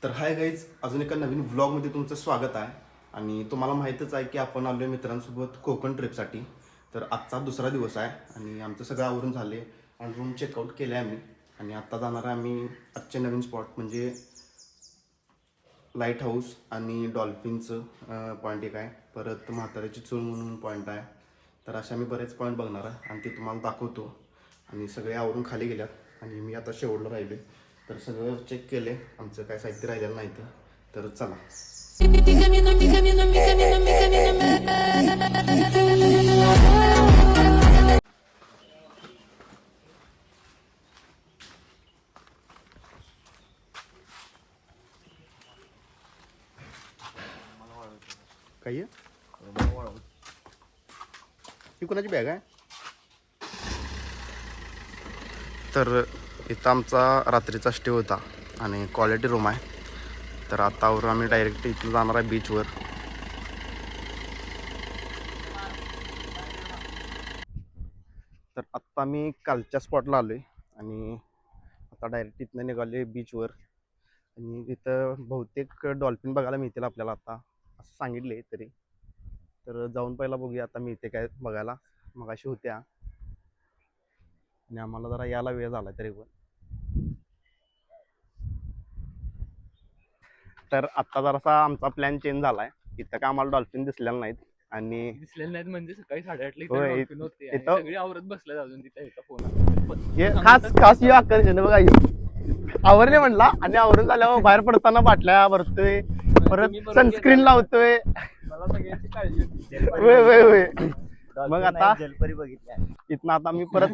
तर hi guys, अजून एका नवीन व्लॉगमध्ये तुमचं स्वागत आहे. आणि तुम्हाला माहीतच आहे की आपण आलो मित्रांसोबत कोकण ट्रिपसाठी. तर आजचा दुसरा दिवस आहे आणि आमचं सगळं आवरून झाले आणि रूम चेकआउट केलं आहे आम्ही. आणि आत्ता जाणार आहे आम्ही आजचे नवीन स्पॉट म्हणजे लाईट हाऊस आणि डॉल्फिनचं पॉईंट एक आहे. परत म्हाताऱ्याची चूल म्हणून पॉईंट आहे. तर असे आम्ही बरेच पॉईंट बघणार आहे आणि ते तुम्हाला दाखवतो. आणि सगळे आवरून खाली गेल्यात आणि मी आता शेवटला राहिले. तर सगळं चेक केले, आमचं काय साहित्य राहिलेलं नाही. तर चला. काही ही कोणाची बॅग आहे? तर इथं आमचा रात्रीचा स्टे होता आणि क्वालिटी रूम आहे. तर आतावर आम्ही डायरेक्ट इथून जाणार आहे बीचवर. तर आत्ता मी कालच्या स्पॉटला आलो आहे आणि आता डायरेक्ट इथनं निघालो आहे बीचवर. आणि तिथं बहुतेक डॉल्फिन बघायला मिळतील आपल्याला आता, असं सांगितले तरी. तर जाऊन पहिला बघूया आता मिळते काय बघायला. मगाशी होत्या आणि आम्हाला जरा यायला वेळ झाला तरी पण. तर आत्ता जरासा आमचा प्लॅन चेंज झाला आहे. इथं काय आम्हाला डॉल्फिन दिसलेला नाहीत आणि दिसलेले नाहीत म्हणजे सकाळी 8:30 होय, ला डॉल्फिन होते आणि इथं- सगळी आवरत बसल्यात अजून तिथे फोन. हे खास हे आकर्षण बघा. आवरले म्हणला आणि आवरून झाल्यावर बाहेर पडताना बाटल्या भरतोय, परत सनस्क्रीन लावतोय. मला सगळ्यांची काळजी होती. होय होय होय. मग आता जलपरी बघितल्या. इथनं आता मी परत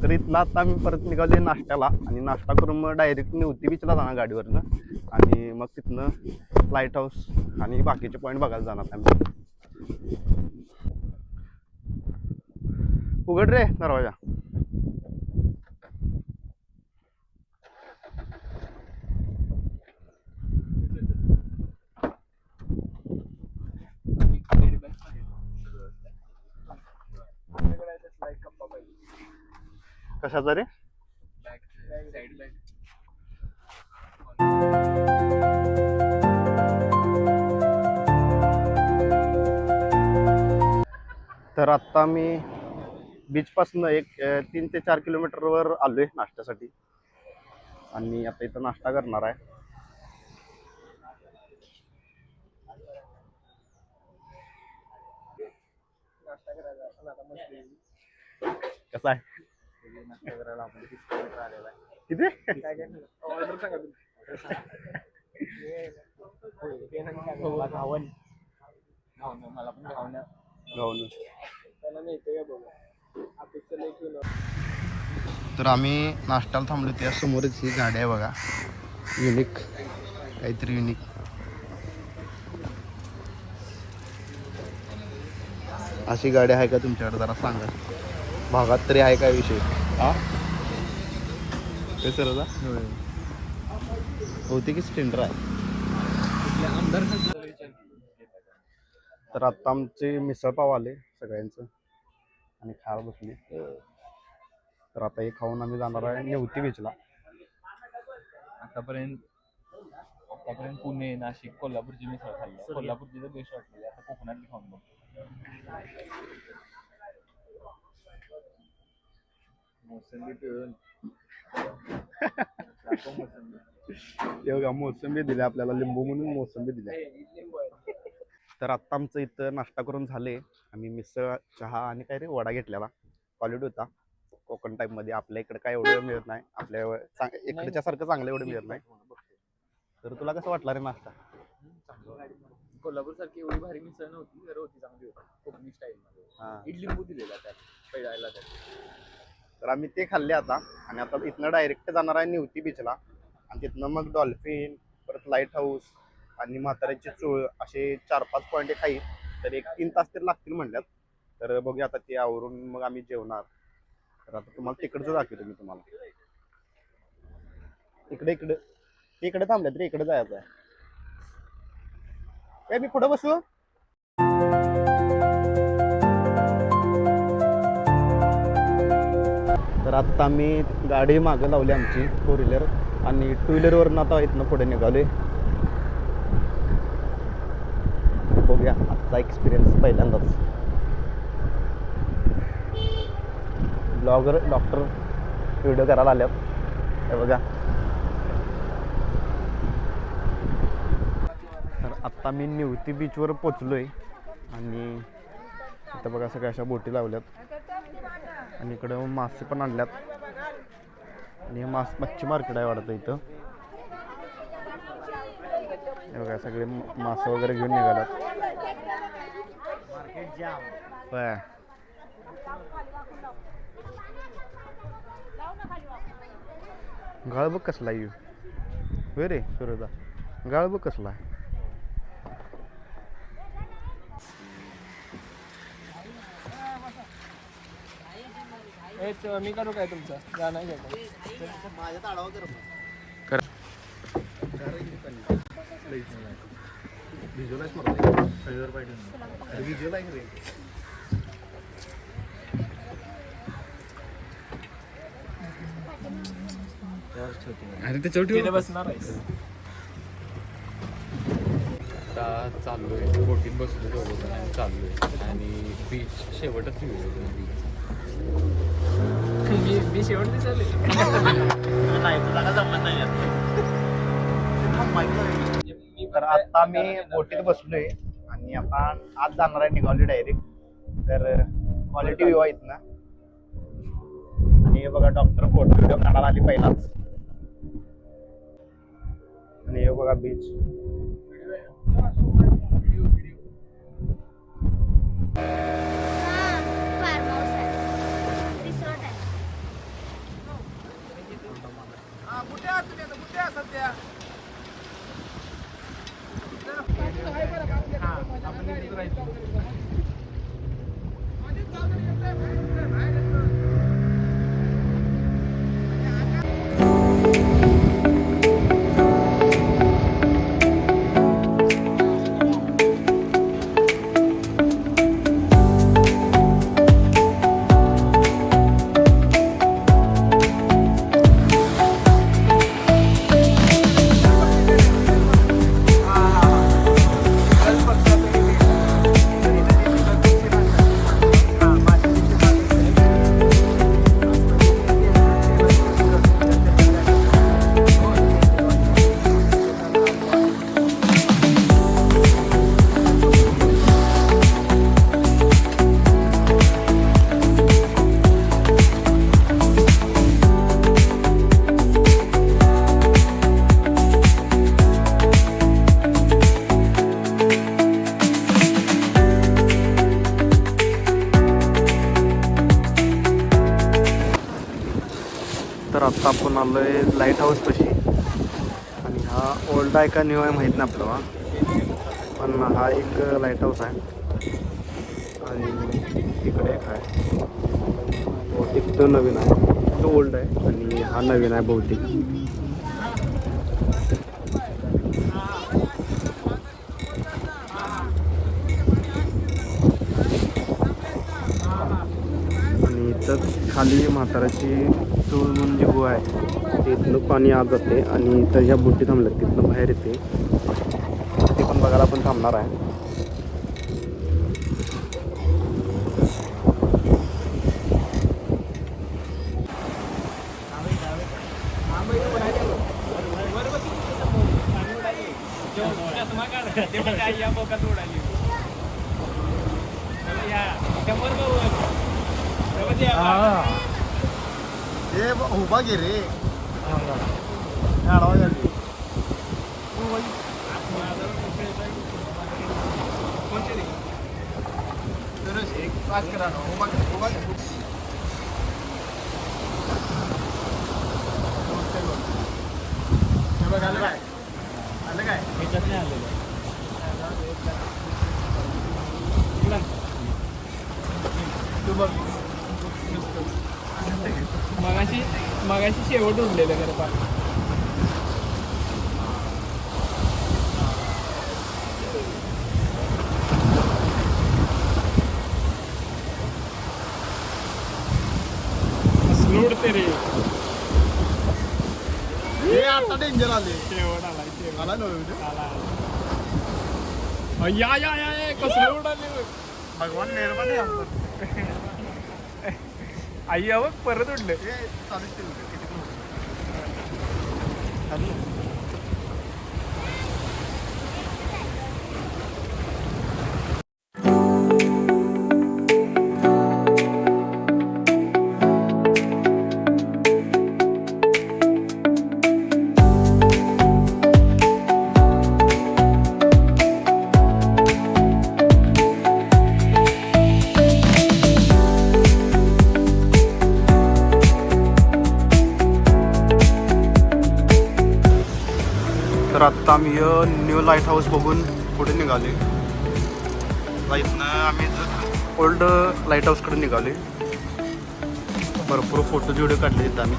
तर इथनं आता मी परत निघालोय नाश्त्याला आणि नाश्ता करून मग डायरेक्ट निवती बीचला जाणार गाडीवरनं. आणि मग तिथनं लाईट हाऊस आणि बाकीचे पॉईंट बघायला जाणार आम्ही. उघड रे दरवाजा. कशाचा रे? तर आता मी बीचपासून 3 ते 4 किलोमीटरवर आलोय नाश्त्यासाठी आणि आता इथं नाश्ता करणार आहे. कसा आहे? किती? ऑर्डर सांगा तुम्ही. मला पण घावण्या गाऊन. त्याला नाही का बघा अपेक्षा लई केलं. तर आम्ही नाश्त्याला थांबलो, त्या समोरच ही गाडी आहे बघा, युनिक, काहीतरी युनिक. अशी गाडी आहे का तुमच्याकडे? जरा सांगा, भागात तरी आहे काय विषय? हा सर होती की स्टेंडर आहे. आमदार तर आता आमचे मिसळ पाव आले सगळ्यांचं आणि खायला बसले. तर आता हे खाऊन आम्ही जाणार आहे निवती बीचला. आतापर्यंत पुणे, नाशिक, कोल्हापूरची मिसळ खाल्ली. कोल्हापूरची तर बेस्ट वाटली. आता कोकणातली खाऊन बघ. मोसंबी पिळून मोसंबी दिली आपल्याला, लिंबू म्हणून मोसंबी दिली. तर आत्ता आमचं इथं नाश्ता करून झाले. आम्ही मिसळ, चहा आणि काय रे वडा घेतलेला. क्वालिटी होता कोकण टाईपमध्ये. आपल्या इकडे काय एवढं मिळत नाही, आपल्या इकडच्या सारखं चांगलं एवढं मिळत नाही. तर तुला कसं वाटलं रे नाश्ता? कोल्हापूर सारखी एवढी भारी मिसळ नव्हती, जर होती चांगली होती कोकणी स्टाईल मध्ये. इडली लिंबू दिलेला त्यात पहिला. तर आम्ही ते खाल्ले आता. आणि आता इथनं डायरेक्ट जाणार आहे निवती बीचला आणि तिथनं मग डॉल्फिन, परत लाईट हाऊस आणि म्हाताऱ्याची चूळ, असे 4-5 पॉईंट काही. तर 1-3 तास तरी लागतील म्हणल्यात. तर बघूया आता ते आवरून मग आम्ही जेवणार. तर आता तुम्हाला तिकडचं दाखवतो मी तुम्हाला. इकडे थांबल्यात रे, इकडे जायचं आहे. काय मी पुढे बसू? तर आत्ता मी गाडी मागं लावली आमची 4 व्हीलर आणि टू व्हीलरवरनं आता इथनं पुढे निघालोय. बघूया आजचा एक्सपिरियन्स पहिल्यांदाच. ब्लॉगर डॉक्टर व्हिडिओ करायला आल्यात हे बघा. तर आत्ता मी निवती बीचवर पोचलोय आणि इथं बघा सगळ्या अशा बोटी लावल्यात आणि इकडं मासे पण आणल्यात आणि हे मच्छी मार्केट आहे वाटतं इथं. हे बघा सगळे मासे वगैरे घेऊन निघाल्यात. होय. गाळ बघ कसला येऊ होय रे सुरदा. गाळ बघ कसला आहे. मी करू काय तुमचं गाणं अरे ते चौटी बसणार आहेस. आता चाललोय बोटीत बसलो दोघं आणि चाललोय आणि बीच शेवटच मी शेवट दिसले तर आता मी बोटीत बसलोय आणि आता आज जाणार आहे निघाली डायरेक्ट. तर क्वालिटी व्ह्यू आहेत ना आणि हे बघा डॉक्टर फोटो व्हिडिओ काढायला आली पहिलाच. आणि हे बघा बीच. तर आता आपण आलोय लाईट हाऊस पाशी आणि हा ओल्ड आहे का न्यू आहे माहीत नाही आपल्याला, पण हा एक लाईट हाऊस आहे. आणि इकडे एक आहे बहुतेक तो नवीन आहे, तो ओल्ड आहे आणि हा नवीन आहे बहुतेक. आणि इथंच खाली म्हाताराची चूळ म्हणून जी गुहा आहे तिथनं पाणी आत जाते आणि इथं ह्या बोटी थांबल्यात तिथनं बाहेर येते. ते पण बघायला पण थांबणार आहे. उभा गे रे मगाशी शेवट उरलेलं खरं पाणी. उडते रे. डेंजर आले शेवट आलाय शेवट आला नव्हे या या या या, कसलं उडाले बघ. भगवान मेहरबान आहे आमचं. आई बघ परत उडले. हे चालूच ठेवू दे, किती पण होऊ दे. चालू. तर आत्ता आम्ही न्यू लाईट हाऊस बघून पुढे निघाले. इथनं आम्ही ओल्ड लाईट हाऊसकडे निघाले. भरपूर फोटो व्हिडिओ काढले इथं आम्ही.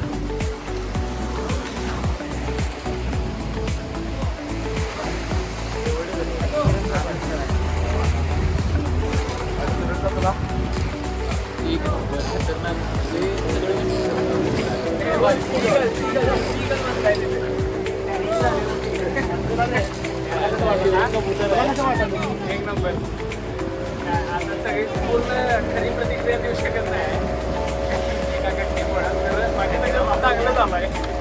एक नंबर खतरनाक. एक नंबर. आता सगळी पूर्ण खरी प्रतिक्रिया देऊ शकत नाही एका घटनेमुळे, तर माझ्या त्याच्यावर चांगलं झालं आहे.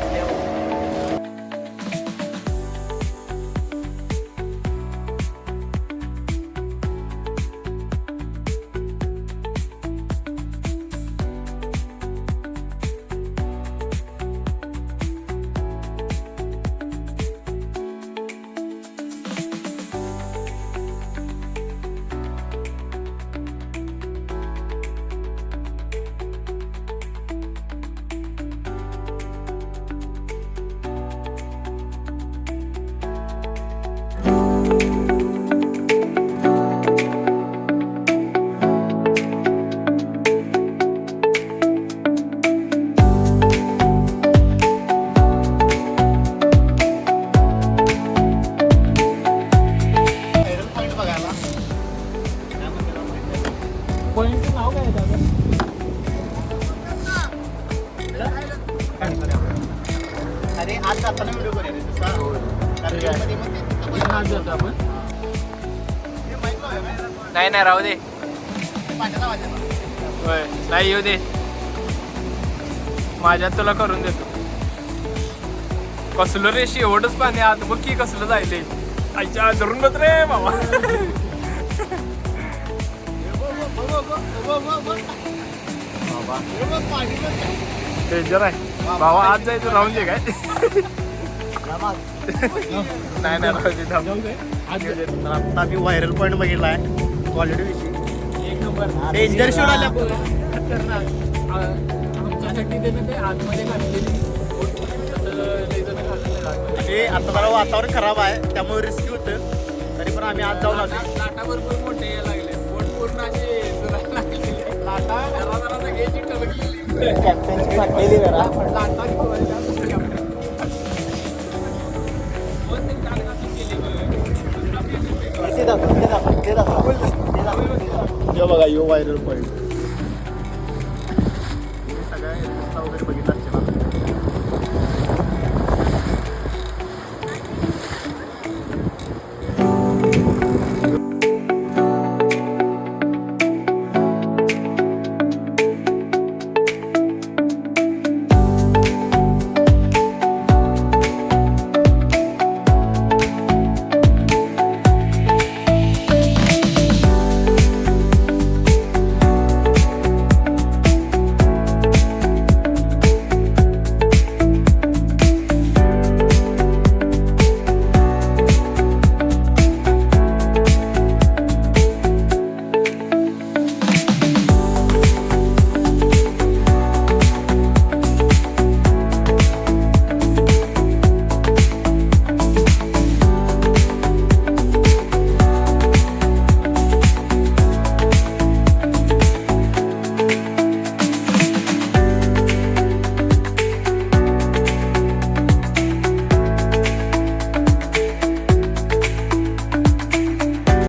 पॉईंटचं नाव काय आहे दादा? अरे आज जाताना व्हिडिओ करूया आज जातो आपण. नाही नाही राहू दे. होय नाही येऊ दे. माझ्यात तुला करून देतो. कसलं रे शेवटच पाणी आत बघ की कसलं जायले. आईच्या धरून बस रे बाबा. डेंजर आहे भावा. आज जायचं राहून दे काय. नाही नाही राहू दे. आता आम्ही व्हायरल पॉईंट बघितला आहे क्वालिटी विषयी. एक नंबर डेंजर शूट आल्या. खतरनाक. आमच्यासाठी त्यानं ते आतमध्ये घातलेली हे आता जरा वातावरण खराब आहे त्यामुळे रिस्की होतं. तरी पण आम्ही आज जाऊन आलो. लाटा भरपूर मोठे यायला लागले. पोट पूर्ण असे जुलायला लागलेले. लाटा जरा जरा सगळ्याची टलकलेली. लाटा घेऊन बघा यो व्हायरल पॉईंट.